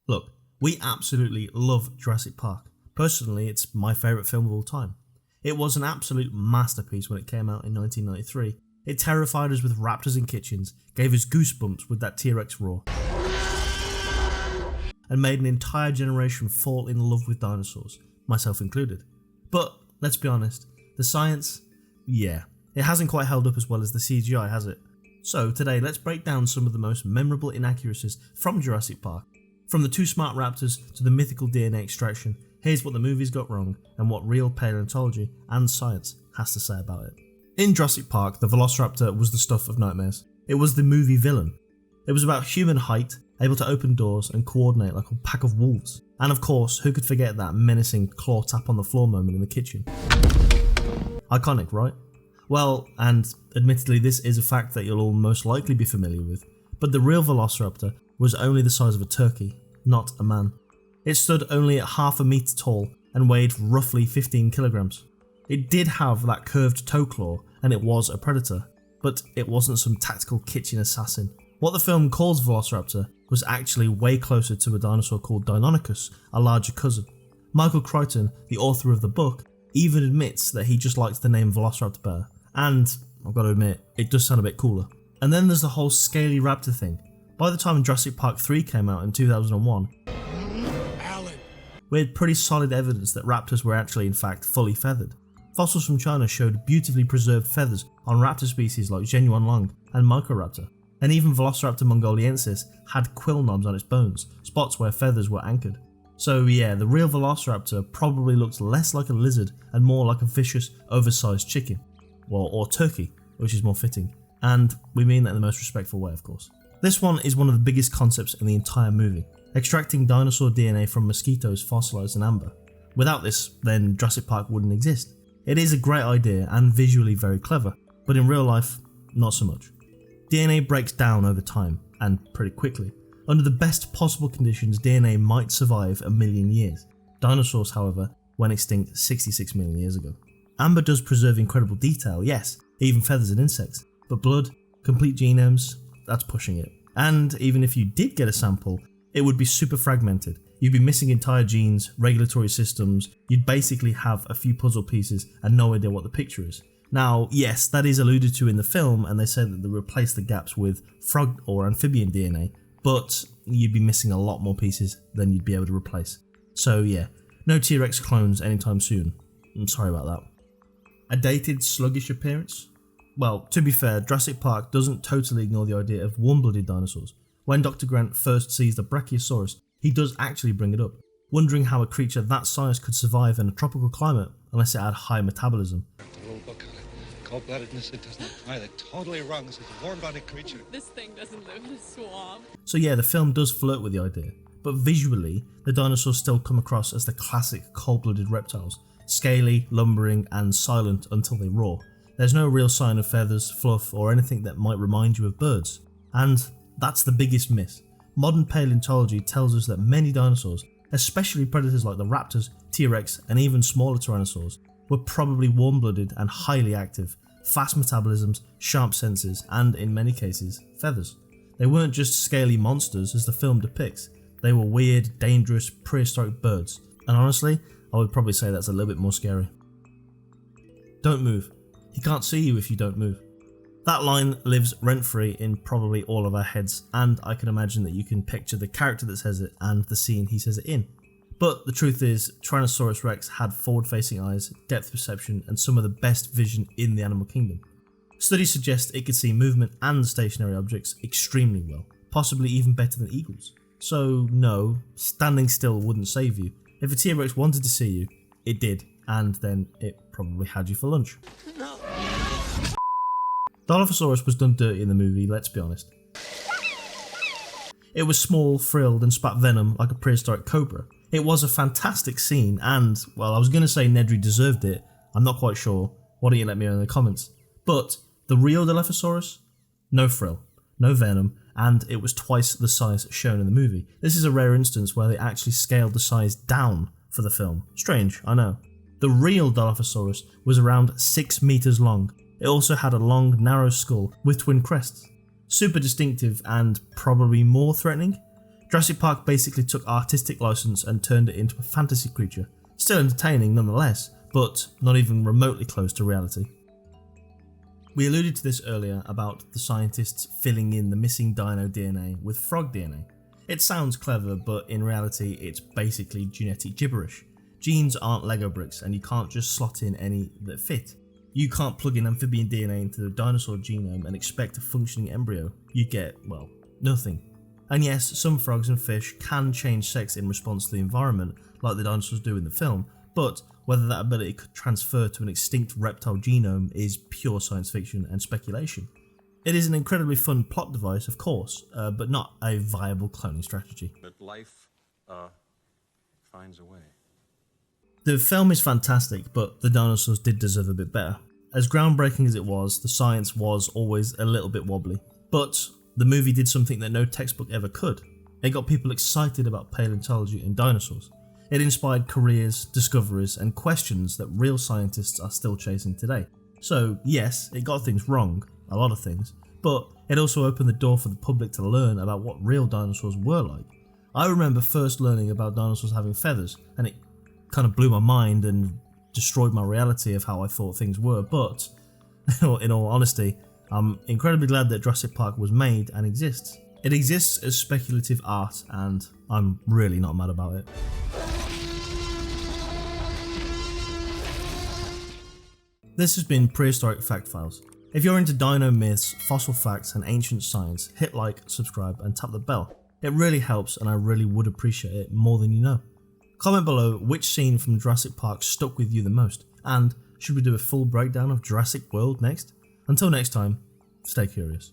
Look, we absolutely love Jurassic Park. Personally, it's my favourite film of all time. It was an absolute masterpiece when it came out in 1993. It terrified us with raptors in kitchens, gave us goosebumps with that T-Rex roar, and made an entire generation fall in love with dinosaurs, myself included. But, let's be honest, the science, it hasn't quite held up as well as the CGI, has it? So today, let's break down some of the most memorable inaccuracies from Jurassic Park. From the two smart raptors to the mythical DNA extraction, here's what the movies got wrong and what real paleontology and science has to say about it. In Jurassic Park, the Velociraptor was the stuff of nightmares. It was the movie villain. It was about human height, able to open doors and coordinate like a pack of wolves. And of course, who could forget that menacing claw tap on the floor moment in the kitchen? Iconic, right? Well, and admittedly this is a fact that you'll all most likely be familiar with, but the real Velociraptor was only the size of a turkey, not a man. It stood only at half a metre tall and weighed roughly 15 kilograms. It did have that curved toe claw and it was a predator, but it wasn't some tactical kitchen assassin. What the film calls Velociraptor was actually way closer to a dinosaur called Deinonychus, a larger cousin. Michael Crichton, the author of the book, even admits that he just likes the name Velociraptor better, and I've got to admit, it does sound a bit cooler. And then there's the whole scaly raptor thing. By the time Jurassic Park 3 came out in 2001, we had pretty solid evidence that raptors were actually in fact fully feathered. Fossils from China showed beautifully preserved feathers on raptor species like Genuanlong and Microraptor, and even Velociraptor mongoliensis had quill knobs on its bones, spots where feathers were anchored. So yeah, the real Velociraptor probably looked less like a lizard and more like a vicious, oversized chicken. Well, or turkey, which is more fitting. And we mean that in the most respectful way, of course. This one is one of the biggest concepts in the entire movie, extracting dinosaur DNA from mosquitoes fossilised in amber. Without this, then Jurassic Park wouldn't exist. It is a great idea and visually very clever, but in real life, not so much. DNA breaks down over time, and pretty quickly. Under the best possible conditions, DNA might survive 1 million years. Dinosaurs, however, went extinct 66 million years ago. Amber does preserve incredible detail, yes, even feathers and insects, but blood, complete genomes, that's pushing it. And even if you did get a sample, it would be super fragmented. You'd be missing entire genes, regulatory systems, you'd basically have a few puzzle pieces and no idea what the picture is. Now, yes, that is alluded to in the film and they said that they replace the gaps with frog or amphibian DNA, but you'd be missing a lot more pieces than you'd be able to replace. So yeah, no T-Rex clones anytime soon. I'm sorry about that. A dated, sluggish appearance? Well, to be fair, Jurassic Park doesn't totally ignore the idea of warm-blooded dinosaurs. When Dr. Grant first sees the Brachiosaurus, he does actually bring it up, wondering how a creature that size could survive in a tropical climate unless it had high metabolism. The rule book on it. Cold-bloodedness, it doesn't apply. They're totally wrong. This is a warm-blooded creature. This thing doesn't live in a swamp. So yeah, the film does flirt with the idea, but visually, the dinosaurs still come across as the classic cold-blooded reptiles, scaly, lumbering, and silent until they roar. There's no real sign of feathers, fluff, or anything that might remind you of birds. And that's the biggest miss. Modern paleontology tells us that many dinosaurs, especially predators like the raptors, T-Rex, and even smaller tyrannosaurs, were probably warm-blooded and highly active, fast metabolisms, sharp senses, and in many cases, feathers. They weren't just scaly monsters as the film depicts, they were weird, dangerous, prehistoric birds. And honestly, I would probably say that's a little bit more scary. Don't move. He can't see you if you don't move. That line lives rent-free in probably all of our heads, and I can imagine that you can picture the character that says it and the scene he says it in. But the truth is, Tyrannosaurus Rex had forward-facing eyes, depth perception, and some of the best vision in the animal kingdom. Studies suggest it could see movement and stationary objects extremely well, possibly even better than eagles. So no, standing still wouldn't save you. If a T-Rex wanted to see you, it did, and then it probably had you for lunch. No. Dilophosaurus was done dirty in the movie, let's be honest. It was small, frilled, and spat venom like a prehistoric cobra. It was a fantastic scene, and, well, I was going to say Nedry deserved it, I'm not quite sure, why don't you let me know in the comments. But the real Dilophosaurus? No frill, no venom, and it was twice the size shown in the movie. This is a rare instance where they actually scaled the size down for the film. Strange, I know. The real Dilophosaurus was around 6 meters long. It also had a long, narrow skull with twin crests. Super distinctive and probably more threatening. Jurassic Park basically took artistic license and turned it into a fantasy creature, still entertaining nonetheless, but not even remotely close to reality. We alluded to this earlier about the scientists filling in the missing dino DNA with frog DNA. It sounds clever, but in reality it's basically genetic gibberish. Genes aren't Lego bricks and you can't just slot in any that fit. You can't plug in amphibian DNA into the dinosaur genome and expect a functioning embryo. You get, well, nothing. And yes, some frogs and fish can change sex in response to the environment, like the dinosaurs do in the film, but whether that ability could transfer to an extinct reptile genome is pure science fiction and speculation. It is an incredibly fun plot device, of course, but not a viable cloning strategy. But life finds a way. The film is fantastic, but the dinosaurs did deserve a bit better. As groundbreaking as it was, the science was always a little bit wobbly. But the movie did something that no textbook ever could. It got people excited about paleontology and dinosaurs. It inspired careers, discoveries, and questions that real scientists are still chasing today. So yes, it got things wrong, a lot of things, but it also opened the door for the public to learn about what real dinosaurs were like. I remember first learning about dinosaurs having feathers, and it kind of blew my mind and destroyed my reality of how I thought things were, but in all honesty, I'm incredibly glad that Jurassic Park was made and exists. It exists as speculative art, and I'm really not mad about it. This has been Prehistoric Fact Files. If you're into dino myths, fossil facts and ancient science, hit like, subscribe and tap the bell. It really helps and I really would appreciate it more than you know. Comment below which scene from Jurassic Park stuck with you the most, and should we do a full breakdown of Jurassic World next? Until next time, stay curious.